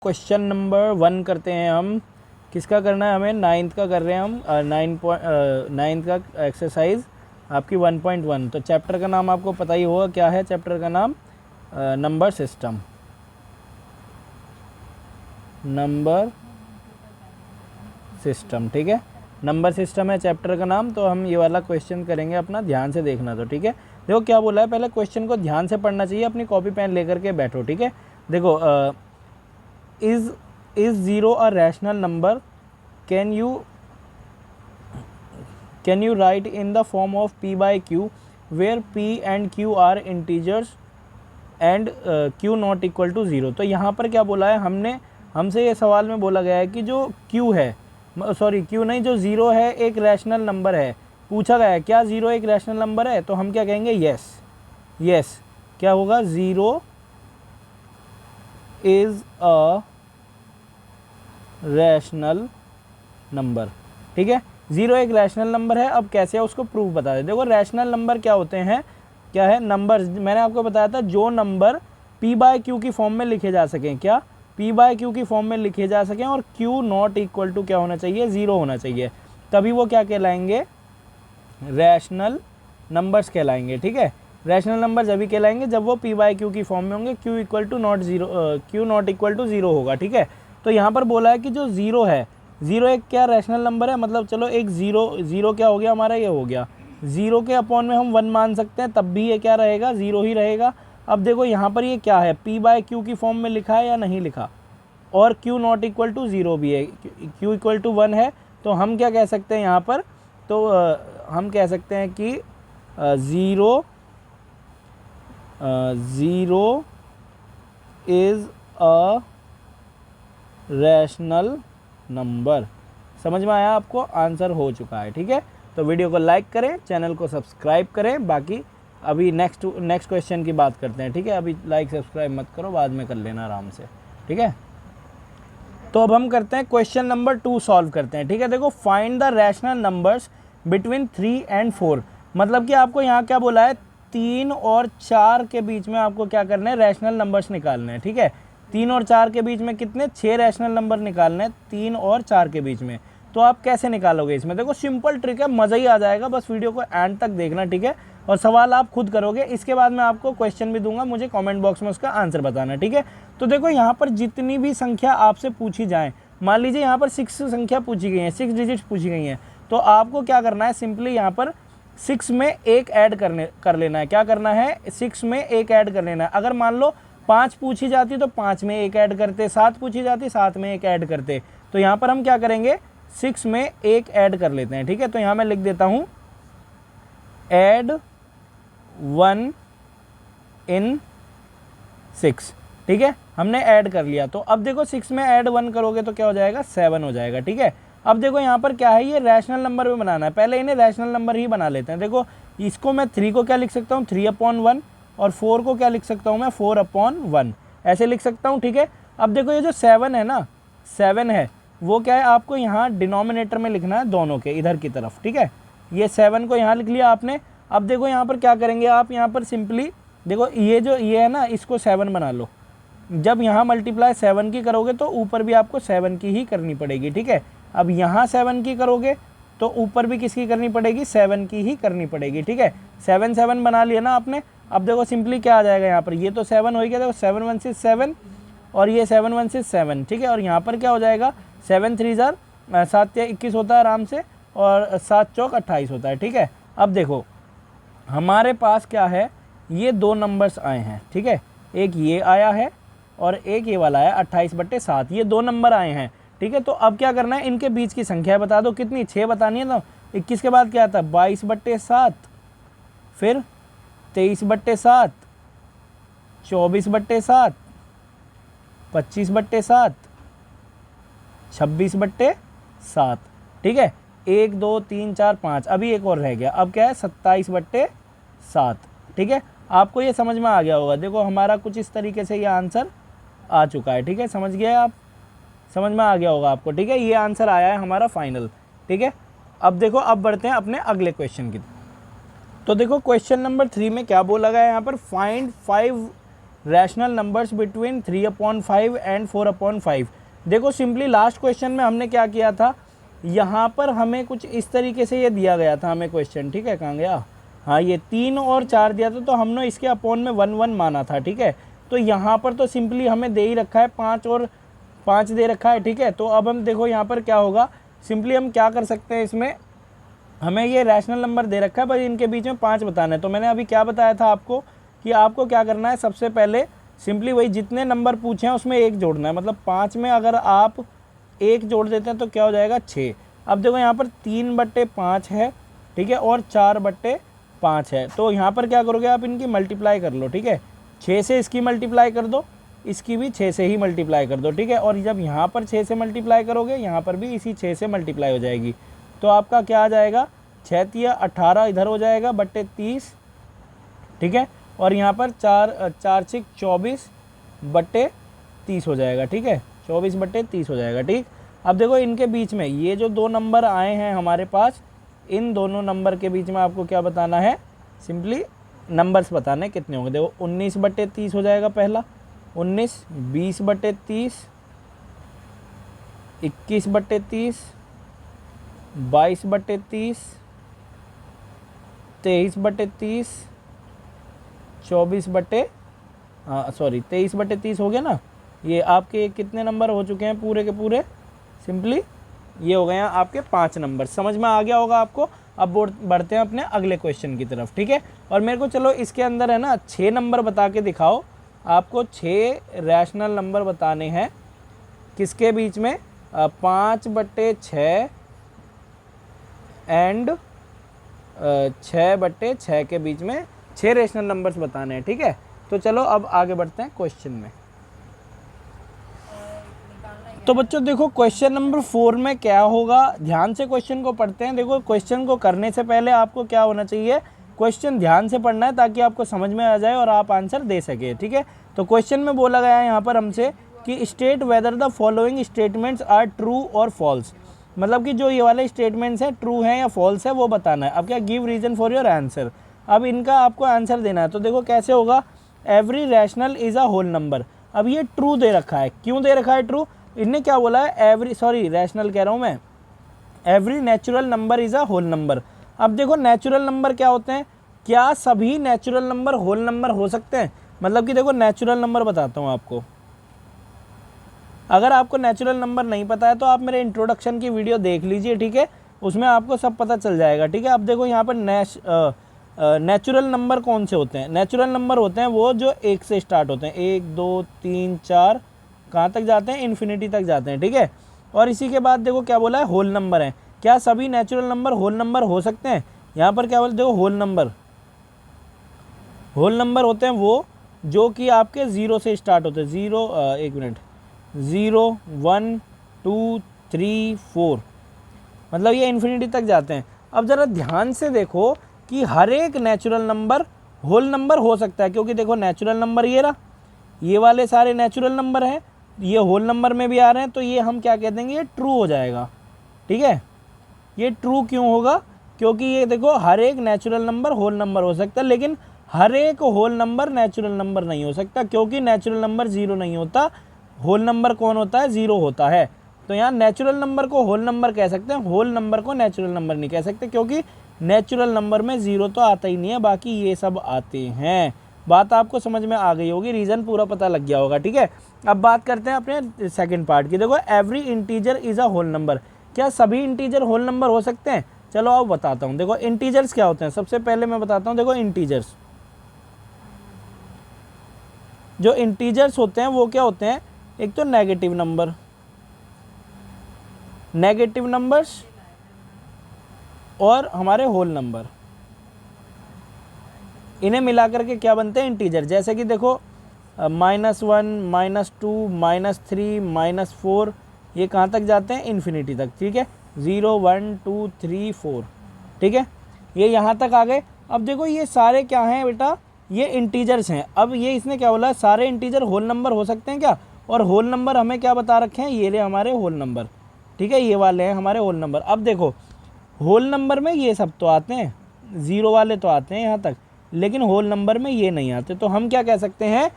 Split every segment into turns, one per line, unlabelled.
Question number 1 करते हैं हम। किसका करना है हमें? 9th का कर रहे हैं हम। 9th का एक्सरसाइज आपकी 1.1। तो चैप्टर का नाम आपको पता ही होगा, क्या है चैप्टर का नाम? Number system. नंबर सिस्टम, ठीक है, नंबर सिस्टम है चैप्टर का नाम। तो हम ये वाला क्वेश्चन करेंगे अपना, ध्यान से देखना। तो ठीक है, देखो क्या बोला है, पहले क्वेश्चन को ध्यान से पढ़ना चाहिए, अपनी कॉपी पेन लेकर के बैठो। ठीक है, देखो, is 0 a rational number? Can you write in the form of p by q where p and q are integers and q not equal to 0। तो यहाँ पर क्या बोला है, हमसे ये सवाल में बोला गया है कि जो q है, सॉरी q नहीं, जो 0 है एक रैशनल नंबर है। पूछा गया है क्या 0 एक रैशनल नंबर है? तो हम क्या कहेंगे? यस। क्या होगा? 0 इज अ रैशनल नंबर। ठीक है, 0 एक रैशनल नंबर है। अब कैसे है उसको प्रूफ बता दे। देखो, रैशनल नंबर क्या होते हैं, क्या है? नंबर, मैंने आपको बताया था, जो नंबर p बाय q की फॉर्म में लिखे जा सकें। क्या? p बाय q की फॉर्म में लिखे जा सकें और q नॉट इक्वल टू क्या होना चाहिए? 0 होना चाहिए। तभी वो क्या कहलाएंगे? रैशनल नंबर्स कहलाएंगे। ठीक है, रैशनल नंबर जब भी कहलाएंगे जब वो p बाय q की फॉर्म में होंगे, q इक्वल टू नॉट 0 होगा। ठीक है, तो यहाँ पर बोला है कि जो 0 है, 0 एक क्या रैशनल नंबर है, मतलब चलो एक 0 क्या हो गया हमारा, ये हो गया 0 के अपॉन में हम 1 मान सकते हैं, तब भी ये क्या रहेगा? 0 ही रहेगा। अब देखो यहाँ पर ये क्या है, p बाय q की फॉर्म में लिखा है या नहीं लिखा, और q नॉट इक्वल टू 0 भी है, q इक्वल टू 1 है। तो हम क्या कह सकते हैं यहाँ पर? तो हम कह सकते हैं कि 0 इज़ अ रैशनल नंबर। समझ में आया आपको? आंसर हो चुका है। ठीक है, तो वीडियो को लाइक करें, चैनल को सब्सक्राइब करें। बाकी अभी नेक्स्ट क्वेश्चन की बात करते हैं। ठीक है, अभी लाइक सब्सक्राइब मत करो, बाद में कर लेना आराम से। ठीक है, तो अब हम करते हैं क्वेश्चन नंबर 2 सॉल्व करते हैं। ठीक है, देखो, find the rational numbers between 3 and 4। मतलब कि आपको यहाँ क्या बोला है, 3 और 4 के बीच में आपको क्या करना है? रैशनल नंबर्स निकालने हैं। ठीक है, 3 और 4 के बीच में कितने? 6 रैशनल नंबर निकालने हैं 3 और 4 के बीच में। तो आप कैसे निकालोगे इसमें? देखो, सिंपल ट्रिक है, मज़ा ही आ जाएगा, बस वीडियो को एंड तक देखना। ठीक है, और सवाल आप खुद करोगे, इसके बाद मैं आपको क्वेश्चन भी दूंगा, मुझे कमेंट बॉक्स में उसका आंसर बताना। ठीक है, तो देखो यहाँ पर जितनी भी संख्या आपसे पूछी जाए, मान लीजिए यहाँ पर 6 संख्या पूछी गई है, 6 डिजिट्स पूछी गई हैं, तो आपको क्या करना है? सिंपली यहाँ पर 6 में एक ऐड कर लेना है। क्या करना है? 6 में एक ऐड कर लेना है। अगर मान लो 5 पूछी जाती तो 5 में एक ऐड करते, 7 पूछी जाती 7 में एक ऐड करते। तो यहाँ पर हम क्या करेंगे? 6 में एक ऐड कर लेते हैं। ठीक है, तो यहाँ मैं लिख देता हूँ ऐड 1 इन 6। ठीक है, हमने ऐड कर लिया। तो अब देखो 6 में ऐड 1 करोगे तो क्या हो जाएगा? 7 हो जाएगा। ठीक है, अब देखो यहाँ पर क्या है, ये रैशनल नंबर में बनाना है, पहले इन्हें रैशनल नंबर ही बना लेते हैं। देखो, इसको मैं 3 को क्या लिख सकता हूँ? 3/1। और 4 को क्या लिख सकता हूँ मैं? 4/1 ऐसे लिख सकता हूँ। ठीक है, अब देखो ये जो 7 है ना, 7 है, वो क्या है, आपको यहाँ डिनोमिनेटर में लिखना है, दोनों के इधर की तरफ। ठीक है, ये 7 को यहाँ लिख लिया आपने। अब देखो यहाँ पर क्या करेंगे आप? यहाँ पर सिंपली देखो, ये है ना, इसको 7 बना लो। जब यहाँ मल्टीप्लाई 7 की करोगे तो ऊपर भी आपको 7 की ही करनी पड़ेगी। ठीक है, अब यहाँ 7 की करोगे तो ऊपर भी किसकी करनी पड़ेगी? 7 की ही करनी पड़ेगी। ठीक है, 7 7 बना लिया ना आपने। अब देखो सिंपली क्या आ जाएगा यहाँ पर, ये तो 7 हो गया, देखो 7 1 6 7 और ये 7 1 6 7। ठीक है, और यहाँ पर क्या हो जाएगा? 7 3 7 21 होता है आराम से, और 7 चौक 28 होता है। ठीक है, अब देखो हमारे पास क्या है, ये 2 नंबर्स आए हैं। ठीक है, एक ये आया है और एक ये वाला है 28/7, ये 2 नंबर आए हैं। ठीक है, तो अब क्या करना है? इनके बीच की संख्या बता दो, कितनी? 6 बतानी है। तो 21 के बाद क्या आता है? 22/7, फिर 23/7, 24/7, 25/7, 26/7। ठीक है, 1 2 3 4 5, अभी एक और रह गया। अब क्या है? 27/7। ठीक है, आपको ये समझ में आ गया होगा। देखो हमारा कुछ इस तरीके से ये आंसर आ चुका है। ठीक है, समझ गए आप? समझ में आ गया होगा आपको। ठीक है, ये आंसर आया है हमारा फाइनल। ठीक है, अब देखो, अब बढ़ते हैं अपने अगले क्वेश्चन की। तो देखो क्वेश्चन नंबर 3 में क्या बोला गया है यहाँ पर? Find 5 rational numbers between 3/5 and 4/5। देखो सिंपली लास्ट क्वेश्चन में हमने क्या किया था, यहाँ पर हमें कुछ इस तरीके से ये दिया गया था हमें क्वेश्चन, ठीक है, कहाँ गया, हाँ ये 3 और 4 दिया था, तो हमने इसके अपॉन में 1 1 माना था, ठीक है। तो यहाँ पर तो सिंपली हमें दे ही रखा है 5 और 5 दे रखा है, ठीक है। तो अब हम देखो यहाँ पर क्या होगा, सिंपली हम क्या कर सकते हैं, इसमें हमें ये रैशनल नंबर दे रखा है पर इनके बीच में 5 बताना है। तो मैंने अभी क्या बताया था आपको कि आपको क्या करना है, सबसे पहले सिंपली वही जितने नंबर पूछे हैं उसमें 1 जोड़ना है, मतलब 5 में अगर आप 1 जोड़ देते हैं तो क्या हो जाएगा 6। अब देखो यहाँ पर 3/5 है, ठीक है, और 4/5 है। तो यहाँ पर क्या करोगे आप, इनकी मल्टीप्लाई कर लो, ठीक है, 6 से इसकी मल्टीप्लाई कर दो, इसकी भी 6 से ही मल्टीप्लाई कर दो, ठीक है। और जब यहाँ पर 6 से मल्टीप्लाई करोगे यहाँ पर भी इसी 6 से मल्टीप्लाई हो जाएगी। तो आपका क्या आ जाएगा, 6 तिया 18 इधर हो जाएगा बट्टे 30, ठीक है। और यहाँ पर 4 6 24 बट्टे 30 हो जाएगा, ठीक है, 24/30 हो जाएगा, ठीक। अब देखो इनके बीच में ये जो 2 नंबर आए हैं हमारे पास, इन दोनों नंबर के बीच में आपको क्या बताना है, सिंपली नंबर्स बताने कितने होंगे। देखो 19/30 हो जाएगा पहला, 19, 20/30, 21/30, 22/30, 23/30, 23/30 हो गया ना। ये आपके कितने नंबर हो चुके हैं पूरे के पूरे, सिंपली ये हो गए हैं आपके 5 नंबर। समझ में आ गया होगा आपको। अब बढ़ते हैं अपने अगले क्वेश्चन की तरफ, ठीक है। और मेरे को चलो इसके अंदर है ना 6 नंबर बता के दिखाओ। आपको 6 रैशनल नंबर बताने हैं, किसके बीच में, 5/6 एंड 6/6 के बीच में 6 रैशनल नंबर्स बताने हैं, ठीक है। तो चलो अब आगे बढ़ते हैं क्वेश्चन में। तो बच्चों देखो क्वेश्चन नंबर 4 में क्या होगा, ध्यान से क्वेश्चन को पढ़ते हैं। देखो क्वेश्चन को करने से पहले आपको क्या होना चाहिए, क्वेश्चन ध्यान से पढ़ना है ताकि आपको समझ में आ जाए और आप आंसर दे सके, ठीक है। तो क्वेश्चन में बोला गया है यहाँ पर हमसे कि state whether the following statements are true or false, मतलब कि जो ये वाले स्टेटमेंट्स हैं ट्रू हैं या फॉल्स है वो बताना है। अब क्या, give reason for your answer, अब इनका आपको आंसर देना है। तो देखो कैसे होगा, every rational is a whole number. अब ये ट्रू दे रखा है, क्यों दे रखा है ट्रू, इनने क्या बोला है, रैशनल कह रहा हूँ मैं, every natural number is a whole number. अब देखो नेचुरल नंबर क्या होते हैं, क्या सभी नेचुरल नंबर होल नंबर हो सकते हैं, मतलब कि देखो नेचुरल नंबर बताता हूँ आपको। अगर आपको नेचुरल नंबर नहीं पता है तो आप मेरे इंट्रोडक्शन की वीडियो देख लीजिए, ठीक है, उसमें आपको सब पता चल जाएगा, ठीक है। अब देखो यहाँ पर नेचुरल नंबर कौन से होते हैं, नेचुरल नंबर होते हैं वो जो 1 से स्टार्ट होते हैं, 1 2 3 4 कहाँ तक जाते हैं, इन्फिनिटी तक जाते हैं, ठीक है। और इसी के बाद देखो क्या बोला है, होल नंबर है। क्या सभी नेचुरल नंबर होल नंबर हो सकते हैं, यहाँ पर क्या बोलते, देखो होल नंबर होते हैं वो जो कि आपके 0 से स्टार्ट होते हैं, 0 1 2 3 4, मतलब ये इन्फिनिटी तक जाते हैं। अब ज़रा ध्यान से देखो कि हर एक नेचुरल नंबर होल नंबर हो सकता है, क्योंकि देखो नेचुरल नंबर ये रहा, ये वाले सारे नेचुरल नंबर हैं, ये होल नंबर में भी आ रहे हैं, तो ये हम क्या कह देंगे, ये ट्रू हो जाएगा, ठीक है। ये ट्रू क्यों होगा, क्योंकि ये देखो हर एक नेचुरल नंबर होल नंबर हो सकता है, लेकिन हर एक होल नंबर नेचुरल नंबर नहीं हो सकता, क्योंकि नेचुरल नंबर 0 नहीं होता, होल नंबर कौन होता है, 0 होता है। तो यहाँ नेचुरल नंबर को होल नंबर कह सकते हैं, होल नंबर को नेचुरल नंबर नहीं कह सकते, क्योंकि नेचुरल नंबर में 0 तो आता ही नहीं है, बाकी ये सब आते हैं। बात आपको समझ में आ गई होगी, रीज़न पूरा पता लग गया होगा, ठीक है। अब बात करते हैं अपने सेकंड पार्ट की। देखो every integer is a whole number, क्या सभी इंटीजर होल नंबर हो सकते हैं, चलो अब बताता हूँ। देखो इंटीजर्स क्या होते हैं, सबसे पहले मैं बताता हूँ। देखो इंटीजर्स, जो इंटीजर्स होते हैं वो क्या होते हैं, एक तो नेगेटिव नंबर्स और हमारे होल नंबर, इन्हें मिलाकर के क्या बनते हैं, इंटीजर। जैसे कि देखो -1 -2 -3 -4, ये कहाँ तक जाते हैं, इन्फिनिटी तक, ठीक है। 0 1 2 3 4, ठीक है, ये यहाँ तक आ गए। अब देखो ये सारे क्या हैं बेटा, ये इंटीजर्स हैं। अब ये इसने क्या बोला, सारे इंटीजर होल नंबर हो सकते हैं क्या, और होल नंबर हमें क्या बता रखे हैं, ये रहे हमारे होल नंबर, ठीक है, ये वाले हैं हमारे होल नंबर। अब देखो होल नंबर में ये सब तो आते हैं, 0 वाले तो आते हैं यहाँ तक, लेकिन होल नंबर में ये नहीं आते। तो हम क्या कह सकते हैं,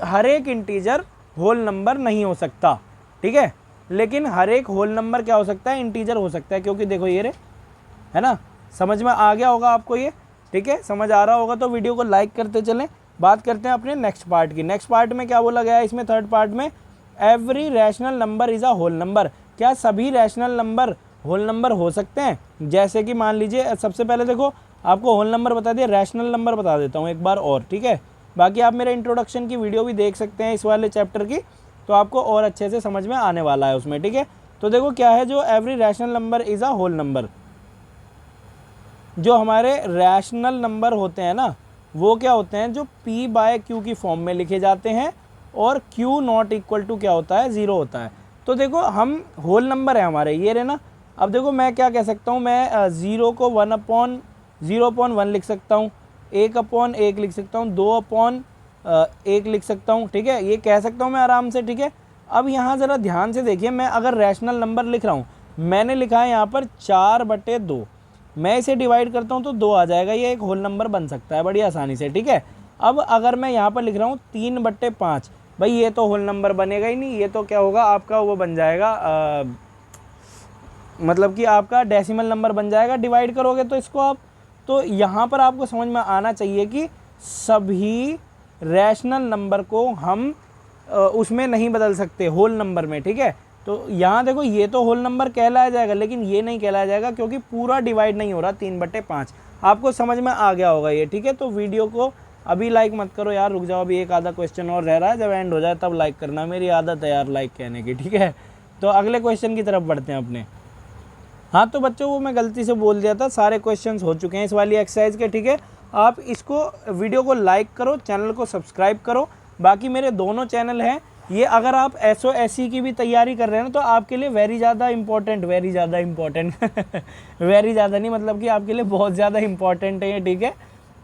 हर एक इंटीजर होल नंबर नहीं हो सकता, ठीक है, लेकिन हर एक होल नंबर क्या हो सकता है, इंटीजर हो सकता है। क्योंकि देखो ये रे, है ना, समझ में आ गया होगा आपको ये, ठीक है, समझ आ रहा होगा तो वीडियो को लाइक करते चलें। बात करते हैं अपने नेक्स्ट पार्ट की। नेक्स्ट पार्ट में क्या बोला गया है इसमें, थर्ड पार्ट में, every rational number is a whole number. क्या सभी रैशनल नंबर होल नंबर हो सकते हैं? जैसे कि मान लीजिए, सबसे पहले देखो आपको होल नंबर बता दिया, रैशनल नंबर बता देता हूँ एक बार और, ठीक है। बाकी आप मेरे इंट्रोडक्शन की वीडियो भी देख सकते हैं इस वाले चैप्टर की, तो आपको और अच्छे से समझ में आने वाला है उसमें, ठीक है। तो देखो क्या है, जो every rational number is a whole number. जो हमारे रैशनल नंबर होते हैं ना, वो क्या होते हैं, जो p बाय क्यू की फॉर्म में लिखे जाते हैं, और q नॉट इक्वल टू क्या होता है, 0 होता है। तो देखो हम होल नंबर है हमारे ये रहे ना। अब देखो मैं क्या कह सकता हूँ, मैं 0 को 1/0/1 लिख सकता हूँ, 1/1 लिख सकता हूँ, 2/1 लिख सकता हूँ, ठीक है, ये कह सकता हूँ मैं आराम से, ठीक है। अब यहाँ ज़रा ध्यान से देखिए, मैं अगर रैशनल नंबर लिख रहा हूँ, मैंने लिखा है यहाँ पर 4/2, मैं इसे डिवाइड करता हूँ तो 2 आ जाएगा, ये एक होल नंबर बन सकता है बड़ी आसानी से, ठीक है। अब अगर मैं यहाँ पर लिख रहा हूँ 3/5, भाई ये तो होल नंबर बनेगा ही नहीं, ये तो क्या होगा आपका, वो बन जाएगा मतलब कि आपका डेसिमल नंबर बन जाएगा, डिवाइड करोगे तो इसको आप। तो यहाँ पर आपको समझ में आना चाहिए कि सभी रैशनल नंबर को हम उसमें नहीं बदल सकते, होल नंबर में, ठीक है। तो यहाँ देखो ये तो होल नंबर कहलाया जाएगा, लेकिन ये नहीं कहलाया जाएगा क्योंकि पूरा डिवाइड नहीं हो रहा 3/5। आपको समझ में आ गया होगा ये, ठीक है। तो वीडियो को अभी लाइक मत करो यार, रुक जाओ, अभी एक आधा क्वेश्चन और रह रहा है, जब एंड हो जाए तब लाइक करना, मेरी आदत है यार लाइक कहने की, ठीक है। तो अगले क्वेश्चन की तरफ बढ़ते हैं अपने। हाँ तो बच्चों, वो मैं गलती से बोल दिया था, सारे क्वेश्चंस हो चुके हैं इस वाली एक्सरसाइज के, ठीक है। आप इसको वीडियो को लाइक करो, चैनल को सब्सक्राइब करो। बाकी मेरे दोनों चैनल हैं ये, अगर आप SOSC की भी तैयारी कर रहे हैं ना, तो आपके लिए वेरी ज़्यादा इंपॉर्टेंट वेरी ज़्यादा नहीं, मतलब कि आपके लिए बहुत ज़्यादा इंपॉर्टेंट है ये, ठीक है।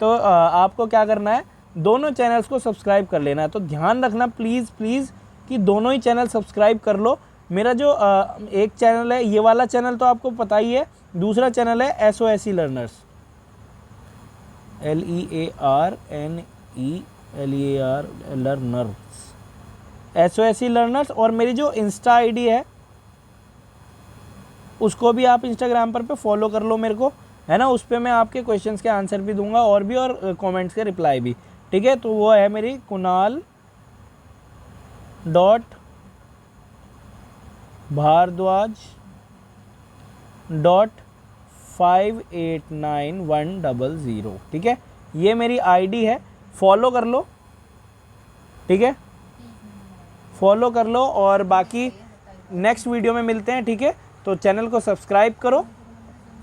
तो आपको क्या करना है, दोनों चैनल्स को सब्सक्राइब कर लेना है। तो ध्यान रखना प्लीज़ प्लीज़ कि दोनों ही चैनल सब्सक्राइब कर लो। मेरा जो एक चैनल है, ये वाला चैनल तो आपको पता ही है, दूसरा चैनल है SOSC learners, LEARNER learners, SOSC learners. और मेरी जो इंस्टा ID है, उसको भी आप इंस्टाग्राम पर फॉलो कर लो मेरे को, है ना। उस पर मैं आपके क्वेश्चंस के आंसर भी दूंगा, और भी, और कमेंट्स के रिप्लाई भी, ठीक है। तो वो है मेरी kunal.bhardwaj.589100, ठीक है, ये मेरी ID है, फॉलो कर लो, ठीक है, फॉलो कर लो। और बाकी नेक्स्ट वीडियो में मिलते हैं, ठीक है। तो चैनल को सब्सक्राइब करो,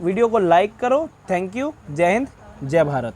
वीडियो को लाइक करो। थैंक यू, जय हिंद, जय भारत।